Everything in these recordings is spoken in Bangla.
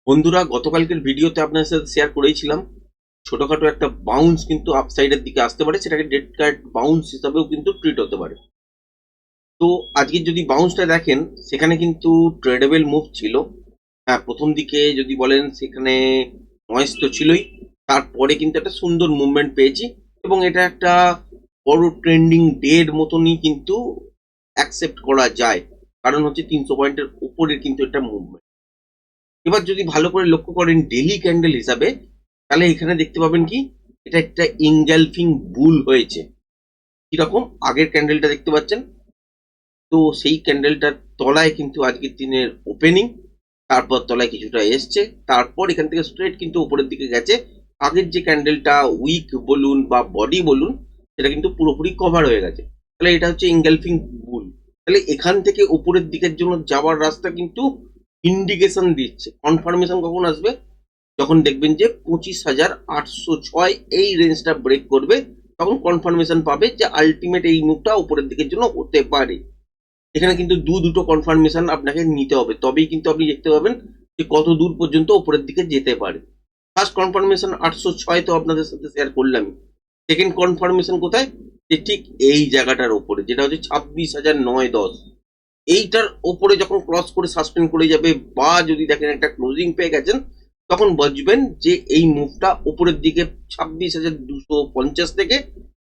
বন্ধুরা, গতকালকের ভিডিওতে আপনার সাথে শেয়ার করেছিলাম ছোটখাটো একটা বাউন্স কিন্তু আপসাইডের দিকে আসতে পারে, সেটাকে ডেড ক্যাট বাউন্স হিসাবেও কিন্তু ট্রিট হতে পারে। তো আজকে যদি বাউন্সটা দেখেন, সেখানে কিন্তু ট্রেডেবল মুভ ছিল। হ্যাঁ, প্রথম দিকে যদি বলেন সেখানে নয়েজ তো ছিলই, তারপরে কিন্তু একটা সুন্দর মুভমেন্ট পেয়েছি এবং এটা একটা বড় ট্রেন্ডিং ডের মতনই কিন্তু অ্যাকসেপ্ট করা যায়। কারণ হচ্ছে 300 পয়েন্টের উপরে কিন্তু এটা মুভমেন্ট। এবার যদি ভালো করে লক্ষ্য করেন ডেলি ক্যান্ডেল হিসাবে, তাহলে এখানে দেখতে পাবেন কি এটা একটা ইনগালফিং বুল হয়েছে। কিরকম আগের ক্যান্ডেলটা দেখতে পাচ্ছেন, তো সেই ক্যান্ডেলটার তলায় কিন্তু আজকের দিনের ওপেনিং, তারপর তলায় কিছুটা এসছে, তারপর এখান থেকে স্ট্রেট কিন্তু উপরের দিকে গেছে। আগের যে ক্যান্ডেলটা উইক বলুন বা বডি বলুন, সেটা কিন্তু পুরোপুরি কভার হয়ে গেছে। তাহলে এটা হচ্ছে ইনগালফিং বুল। তাহলে এখান থেকে উপরের দিকের জন্য যাওয়ার রাস্তা কিন্তু ইন্ডিকেশন দিচ্ছে। কনফার্মেশন কখন আসবে? যখন দেখবেন যে 25,806 এই রেঞ্জটা ব্রেক করবে, তখন কনফার্মেশন পাবে যে আলটিমেট এই মুভটা উপরের দিকের জন্য হতে পারে। এখানে কিন্তু দুটো কনফার্মেশন আপনাকে নিতে হবে, তবেই কিন্তু আপনি দেখতে পাবেন যে কত দূর পর্যন্ত উপরের দিকে যেতে পারে। ফার্স্ট কনফার্মেশন 806 তো আপনাদের সাথে শেয়ার করলামই। সেকেন্ড কনফার্মেশন কোথায়? যে ঠিক এই জায়গাটার উপরে, যেটা হচ্ছে 26,910। এইটার ওপরে যখন ক্রস করে সাসপেন্ড করে যাবে, বা যদি দেখেন একটা ক্লোজিং পেয়ে গেছেন, তখন বুঝবেন যে এই মুভটা উপরের দিকে 26,250 থেকে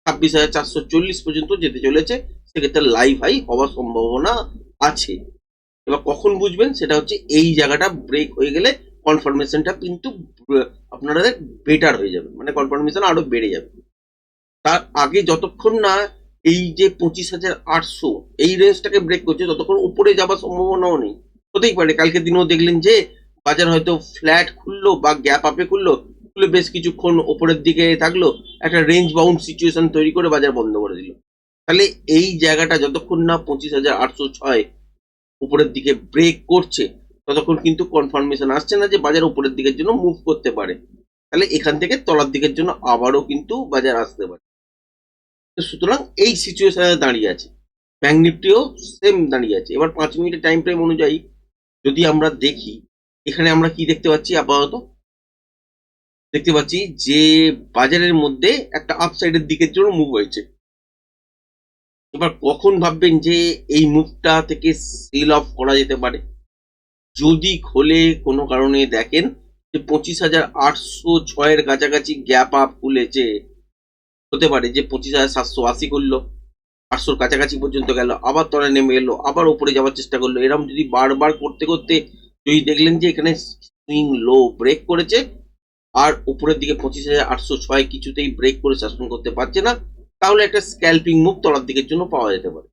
26,440 পর্যন্ত যেতে চলেছে। সেক্ষেত্রে লাইভ হাই হওয়ার সম্ভাবনা আছে। এবার কখন বুঝবেন? সেটা হচ্ছে এই জায়গাটা ব্রেক হয়ে গেলে কনফার্মেশনটা কিন্তু আপনাদের বেটার হয়ে যাবে, মানে কনফার্মেশন আরো বেড়ে যাবে। তার আগে যতক্ষণ না এই যে 25,800 এই রেঞ্জটাকে ব্রেক করছে, ততক্ষণ উপরে যাবার সম্ভাবনাও নেই। হতেই পারে কালকে দিনেও দেখলেন যে বাজার হয়তো ফ্ল্যাট খুললো বা গ্যাপ আপে খুললো, খুলে বেশ কিছুক্ষণ ওপরের দিকে থাকলো, একটা রেঞ্জ বাউন্ড সিচুয়েশন তৈরি করে বাজার বন্ধ করে দিল। তাহলে এই জায়গাটা যতক্ষণ না 25,806 উপরের দিকে ব্রেক করছে, ততক্ষণ কিন্তু কনফার্মেশন আসছে না যে বাজার উপরের দিকের জন্য মুভ করতে পারে। তাহলে এখান থেকে তলার দিকের জন্য আবারও কিন্তু বাজার আসতে পারে। তো সুতরাং এই সিচুয়েশনে দাঁড়িয়ে আছে। ব্যাংক নিফটিও সেম দাঁড়িয়ে আছে। এবার 5 মিনিটের টাইম ফ্রেম অনুযায়ী যদি আমরা দেখি, এখানে আমরা কি দেখতে পাচ্ছি? আপাতত দেখতে পাচ্ছি যে বাজারের মধ্যে একটা আপসাইডের দিকের জন্য মুভ হয়েছে। এবার কখন ভাববেন যে এই মুভটা থেকে সেল অফ করা যেতে পারে? যদি খোলে কোনো কারণে দেখেন যে 25,806 কাছাকাছি গ্যাপ আপ খুলেছে, হতে পারে যে 25,780 করলো, 800 কাছাকাছি পর্যন্ত গেল, আবার তলায় নেমে এলো, আবার উপরে যাওয়ার চেষ্টা করলো। এরকম যদি বারবার করতে করতে যদি দেখলেন যে এখানে সুইং লো ব্রেক করেছে, আর উপরের দিকে 25,806 কিছুতেই ব্রেক করে সাসপেন্ড করতে পারছে না, তাহলে একটা স্ক্যাল্পিং মুভ তলার দিকের জন্য পাওয়া যেতে পারে।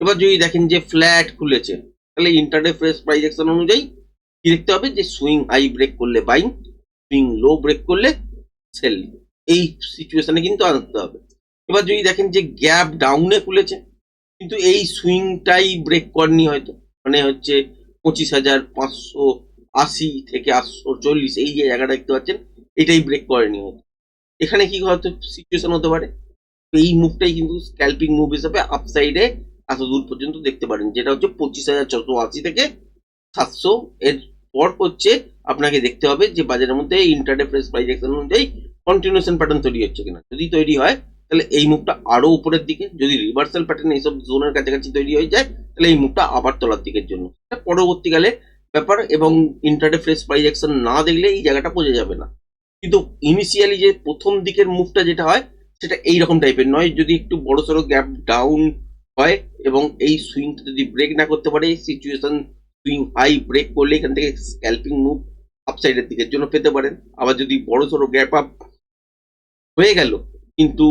এবার যদি দেখেন যে ফ্ল্যাট খুলেছে, তাহলে ইন্টারডে ফ্রেশ প্রাইস অ্যাকশন অনুযায়ী কি দেখতে হবে? যে সুইং হাই ব্রেক করলে বাইং, সুইং লো ব্রেক করলে সেল। এই সিচুয়েশনে কিন্তু আনতে হবে। এবার যদি দেখেন যে গ্যাপ ডাউনে খুলেছে, কিন্তু এই সুইংটাই ব্রেক করেনি হয়তো, মানে হচ্ছে 25,580 থেকে 840 এই যে জায়গাটা দেখতে পাচ্ছেন, এটাই ব্রেক করেনি হয়তো। এখানে কি হয়তো সিচুয়েশন হতে পারে? তো এই মুভটাই কিন্তু স্ক্যাল্পিং মুভ হিসাবে আপসাইডে এত দূর পর্যন্ত দেখতে পারেন, যেটা হচ্ছে 25,480 থেকে 700। এর পর হচ্ছে আপনাকে দেখতে হবে যে বাজারের মধ্যে ইন্টারডে ফ্রেশ প্রাইস অ্যাকশন অনুযায়ী কন্টিনিউশন প্যাটার্ন তৈরি হচ্ছে কিনা। যদি তৈরি হয়, তাহলে এই মুভটা আরো উপরের দিকে, যদি রিভার্সাল প্যাটার্ন এইসব জোনের কাছাকাছি তৈরি হয়ে যায়, তাহলে এই মুভটা আবার তলার দিকের জন্য পরবর্তীকালে ব্যাপার। এবং ইন্টারডে ফ্রেশ প্রাইস অ্যাকশন না দেখলে এই জায়গাটা বোঝা যাবে না। কিন্তু ইনিশিয়ালি যে প্রথম দিকের মুভটা যেটা হয়, সেটা এইরকম টাইপের নয়। যদি একটু বড় সড়ো গ্যাপ ডাউন হয় এবং এই সুইংটা যদি ব্রেক না করতে পারে, সিচুয়েশন সুইং হাই ব্রেক করলে এখান থেকে স্ক্যাল্পিং মুভ আপসাইডের দিকের জন্য পেতে পারেন। আবার যদি বড় সড়ো গ্যাপ আপ হয়ে গেল, কিন্তু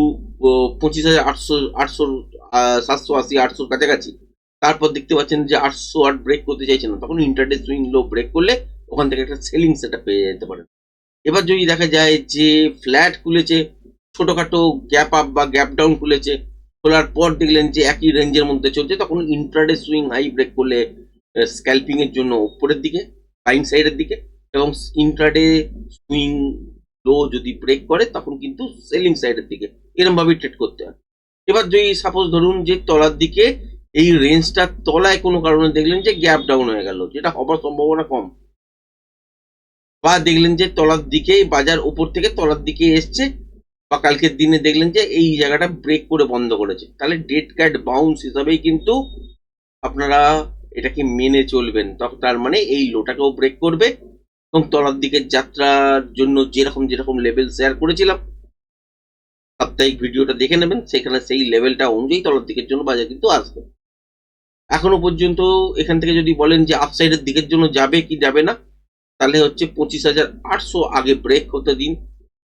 25,800 800 780 800 কাছাকাছি, তারপর দেখতে পাচ্ছেন যে 808 ব্রেক করতে চাইছে না, তখন ইন্টারডে সুইং লো ব্রেক করলে ওখান থেকে একটা সেলিং সেট পেয়ে যেতে পারেন। এবার যদি দেখা যায় যে ফ্ল্যাট খুলেছে, ছোটখাটো গ্যাপ আপ বা গ্যাপ ডাউন খুলেছে, খোলার পর দেখলেন যে একই রেঞ্জের মধ্যে চলছে, তখন ইন্ট্রাডে সুইং হাই ব্রেক করলে স্ক্যাল্পিং এর জন্য উপরের দিকে, বাইং সাইডের দিকে, এবং ইন্ট্রাডে সুইং লো যদি ব্রেক করে, তখন কিন্তু সেলিং সাইডের দিকে। এরকম ভাবে ট্রেড করতে হয়। এবার যদি সাপোজ ধরুন যে তলার দিকে এই রেঞ্জটার তলায় কোনো কারণে দেখলেন যে গ্যাপ ডাউন হয়ে গেল, যেটা হবার সম্ভাবনা কম, বা দেখলেন যে তলার দিকে বাজার উপর থেকে তলার দিকে এসছে, বা কালকের দিনে দেখলেন যে এই জায়গাটা ব্রেক করে বন্ধ করেছে, তাহলে ডেড ক্যাট বাউন্স হিসাবেই কিন্তু আপনারা এটাকে মেনে চলবেন। তার মানে এই লোটাকেও ব্রেক করবে, এবং তলার দিকের যাত্রার জন্য যেরকম যেরকম লেভেল শেয়ার করেছিলাম সাপ্তাহিক ভিডিওটা দেখে নেবেন, সেখানে সেই লেভেলটা অনুযায়ী তলার দিকের জন্য বাজার কিন্তু আসবে। এখনো পর্যন্ত এখান থেকে যদি বলেন যে আপসাইডের দিকের জন্য যাবে কি যাবে না, তাহলে হচ্ছে 25,800 আগে ব্রেক হতে দিন,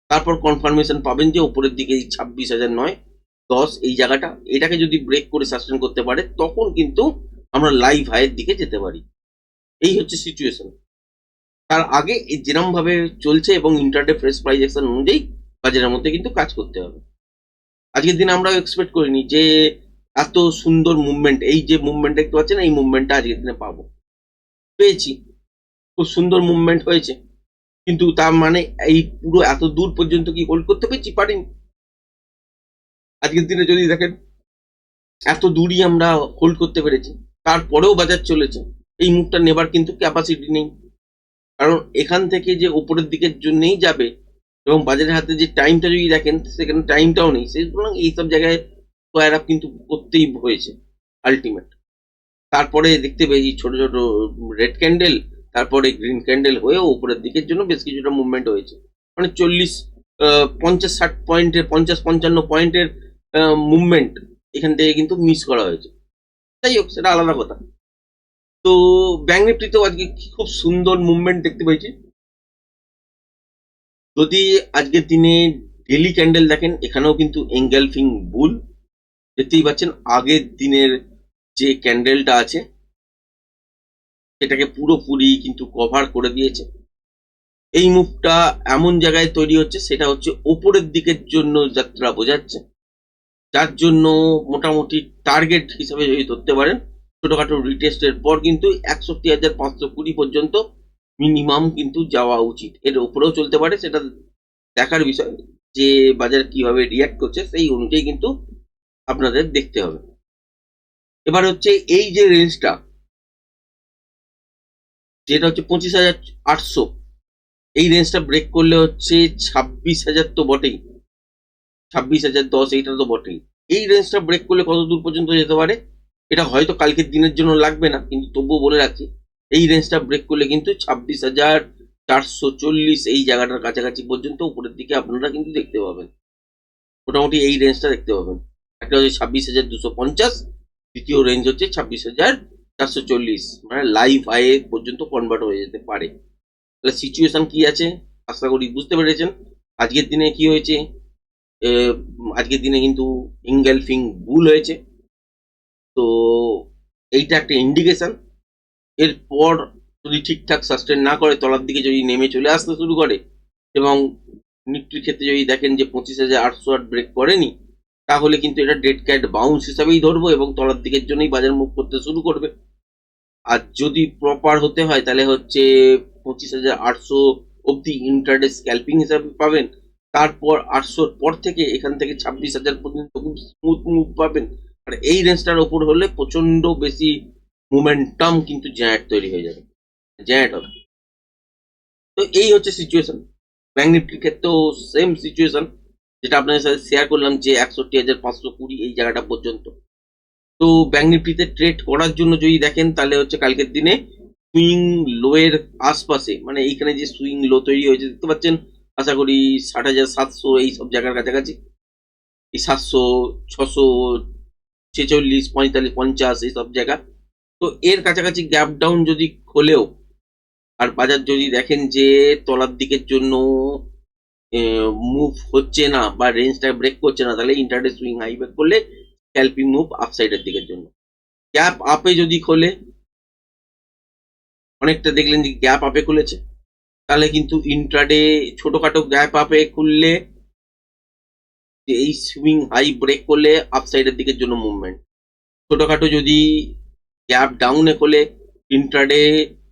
তারপর কনফার্মেশন পাবেন যে উপরের দিকে এই 26,009-10 এই জায়গাটা, এটাকে যদি ব্রেক করে সাস্টেন করতে পারে তখন কিন্তু আমরা লাইভ হাইয়ের দিকে যেতে পারি। এই হচ্ছে সিচুয়েশন। তার আগে এই যেরকম ভাবে চলছে এবং ইন্টারডে ফ্রেশ প্রাইস অ্যাকশন অনুযায়ী বাজারের মধ্যে কিন্তু কাজ করতে হবে। আজকের দিন আমরা এক্সপেক্ট করিনি যে এত সুন্দর মুভমেন্ট, এই যে মুভমেন্ট দেখতে পাচ্ছেন এই মুভমেন্টটা আজকের দিনে পাবো, পেয়েছি। খুব সুন্দর মুভমেন্ট হয়েছে, কিন্তু তার মানে এই পুরো এত দূর পর্যন্ত কি হোল্ড করতে পেরেছি? পারিনি। আজকের দিনে যদি দেখেন এত দূরই আমরা হোল্ড করতে পেরেছি, তারপরেও বাজার চলেছে। এই মুভটা নেবার কিন্তু ক্যাপাসিটি নেই, কারণ এখান থেকে যে উপরের দিকের জন্যই যাবে, এবং বাজারের হাতে যে টাইমটা যদি দেখেন সেখানে টাইমটাও নেই, সুতরাং এইসব জায়গায় স্কোয়ার আপ কিন্তু করতেই হয়েছে আলটিমেট। তারপরে দেখতে পেয়েছি ছোট ছোট রেড ক্যান্ডেল, তারপরে গ্রিন ক্যান্ডেল হয়েও উপরের দিকের জন্য বেশ কিছুটা মুভমেন্ট হয়েছে, মানে 50-60 পয়েন্টের 50-55 পয়েন্টের মুভমেন্ট এখান থেকে কিন্তু মিস করা হয়েছে। যাই হোক, সেটা আলাদা কথা। তো ব্যাংক নিফটিতেও আজকে খুব সুন্দর মুভমেন্ট দেখতে পেয়েছি। যদি আজকের দিনে ডেলি ক্যান্ডেল দেখেন, এখানেও কিন্তু এঙ্গেলফিং বুল দেখতেই পাচ্ছেন। আগের দিনের যে ক্যান্ডেলটা আছে সেটাকে পুরোপুরি কিন্তু কভার করে দিয়েছে। এই মুভটা এমন জায়গায় তৈরি হচ্ছে, সেটা হচ্ছে ওপরের দিকের জন্য যাত্রা বোঝাচ্ছে, যার জন্য মোটামুটি টার্গেট হিসাবে যদি ধরতে পারেন ছোটখাটো রিটেস্টের পর কিন্তু 61,520 পর্যন্ত মিনিমাম কিন্তু যাওয়া উচিত। এর উপরেও চলতে পারে, সেটা দেখার বিষয় যে বাজার কিভাবে রিয়াক্ট করছে সেই অনুযায়ী কিন্তু আপনাদের দেখতে হবে। এবার হচ্ছে এই যে রেঞ্জটা, যেটা হচ্ছে 25,800, এই রেঞ্জটা ব্রেক করলে হচ্ছে 26,000 তো বটেই, 26,010 এইটা তো বটেই। এই রেঞ্জটা ব্রেক করলে কত দূর পর্যন্ত যেতে পারে এটা হয়তো কালকের দিনের জন্য লাগবে না, কিন্তু তবুও বলে রাখছি এই রেঞ্জটা ব্রেক করলে কিন্তু 26,440 এই জায়গাটার কাছাকাছি পর্যন্ত উপরের দিকে আপনারা কিন্তু দেখতে পাবেন। মোটামুটি এই রেঞ্জটা দেখতে পাবেন। একটা হচ্ছে 26,250, দ্বিতীয় রেঞ্জ হচ্ছে 26,440, মানে লাইভ হাই পর্যন্ত কনভার্ট হয়ে যেতে পারে। তাহলে সিচুয়েশন কি আছে আশা করি বুঝতে পেরেছেন। আজকের দিনে কি হয়েছে, আজকের দিনে কিন্তু ইনগালফিং বুল হয়েছে, তো এইটা একটা ইন্ডিকেশন। এরপর যদি ঠিকঠাক সাস্টেন না করে, তলার দিকে যদি নেমে চলে আসতে শুরু করে, এবং নিফটির ক্ষেত্রে যদি দেখেন যে 25,800 আর ব্রেক করেনি, তাহলে কিন্তু এটা ডেড ক্যাট বাউন্স হিসাবেই ধরবো এবং তলার দিকের জন্যই বাজার মুভ করতে শুরু করবে। আর যদি প্রপার হতে হয় তাহলে হচ্ছে 25,800 অব্দি ইন্টারডে স্ক্যাল্পিং হিসাবে পাবেন, তারপর 800 পর থেকে এখান থেকে 26,000 পর্যন্ত খুব স্মুথ মুভ পাবেন। আর এই রেঞ্জটার ওপর হলে প্রচন্ড বেশি মোমেন্টাম কিন্তু জ্যাট তৈরি হয়ে যাবে, জ্যাট হবে। তো এই হচ্ছে সিচুয়েশন। ব্যাংক নিফটির ক্ষেত্রেও সেম সিচুয়েশন, যেটা আপনাদের সাথে শেয়ার করলাম যে 61,520 এই জায়গাটা পর্যন্ত। তো ব্যাংক নিফটিতে ট্রেড করার জন্য যদি দেখেন তাহলে হচ্ছে কালকের দিনে সুইং লোয়ের আশপাশে, মানে এইখানে যে সুইং লো তৈরি হয়েছে দেখতে পাচ্ছেন, আশা করি 60,700 এই সব জায়গার কাছাকাছি, এই 700, 600, 46, 45, 50 এই সব জায়গা। তো এর কাছাকাছি গ্যাপ ডাউন যদি খোলেও, আর বাজার যদি দেখেন যে তলার দিকের জন্য মুভ হচ্ছে না বা রেঞ্জটা ব্রেক করছে না, তাহলে ইন্টারডে সুইং হাই ব্রেক করলে স্ক্যাল্পিং মুভ আপসাইডের দিকের জন্য। গ্যাপ আপে যদি খোলে, অনেকটা দেখলেন যে গ্যাপ আপে খুলেছে, তাহলে কিন্তু ইন্ট্রাডে ছোটখাটো গ্যাপ আপে খুললে এই সুইং হাই ব্রেক করলে আপসাইডের দিকের জন্য মুভমেন্ট। ছোটখাটো যদি গ্যাপ ডাউনে খোলে, ইন্ট্রাডে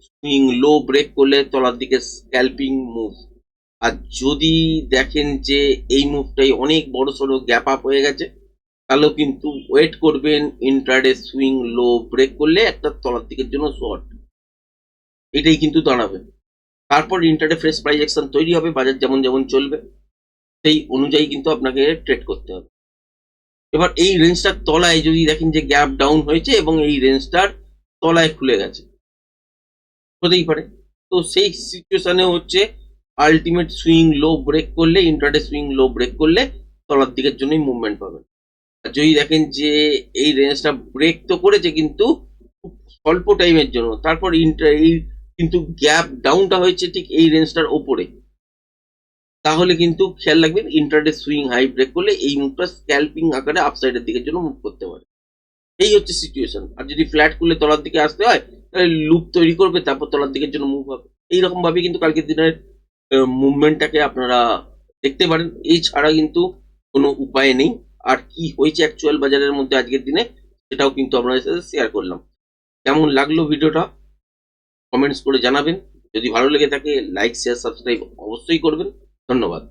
সুইং লো ব্রেক করলে তলার দিকে স্ক্যাল্পিং মুভ। আর যদি দেখেন যে এই মুভটাই অনেক বড় সড়ো গ্যাপ আপ হয়ে গেছে, তাহলেও কিন্তু ওয়েট করবেন ইন্ট্রাডে সুইং লো ব্রেক করলে একটা তলার দিকের জন্য শর্ট, এটাই কিন্তু দাঁড়াবে। তারপর ইন্টারডে ফ্রেশ প্রাইস অ্যাকশন তৈরি হবে, বাজার যেমন যেমন চলবে সেই অনুযায়ী কিন্তু আপনাকে ট্রেড করতে হবে। এবার এই রেঞ্জটার তলায় যদি দেখেন যে গ্যাপ ডাউন হয়েছে এবং এই রেঞ্জটার তলায় খুলে গেছে, হতেই পারে। তো সেই সিচুয়েশনে হচ্ছে আলটিমেট সুইং লো ব্রেক করলে, ইন্ট্রাডে সুইং লো ব্রেক করলে তলার দিকের জন্যই মুভমেন্ট পাবেন। আর যদি দেখেন যে এই রেঞ্জটা ব্রেক তো করেছে কিন্তু খুব স্বল্প টাইমের জন্য, তারপর এই কিন্তু গ্যাপ ডাউনটা হয়েছে ঠিক এই রেঞ্জটার ওপরে, তাহলে কিন্তু খেয়াল রাখবেন ইন্ট্রাডে সুইং হাই ব্রেক করলে এই মুভটা স্ক্যাল্পিং আকারে আপসাইডের দিকের জন্য মুভ করতে পারে। এই হচ্ছে সিচুয়েশন। আর যদি ফ্ল্যাট করলে তলার দিকে আসতে হয় তাহলে লুপ তৈরি করবে, তারপর তলার দিকের জন্য মুভ হবে। এইরকম ভাবে কিন্তু কালকের দিনের মুভমেন্টটাকে আপনারা দেখতে পারেন, এছাড়া কিন্তু কোনো উপায় নেই। আর কি হয়েছে অ্যাকচুয়াল বাজারের মধ্যে আজকের দিনে সেটাও কিন্তু আপনাদের সাথে শেয়ার করলাম। কেমন লাগলো ভিডিওটা কমেন্টস করে জানাবেন। যদি ভালো লেগে থাকে লাইক শেয়ার সাবস্ক্রাইব অবশ্যই করবেন। ধন্যবাদ।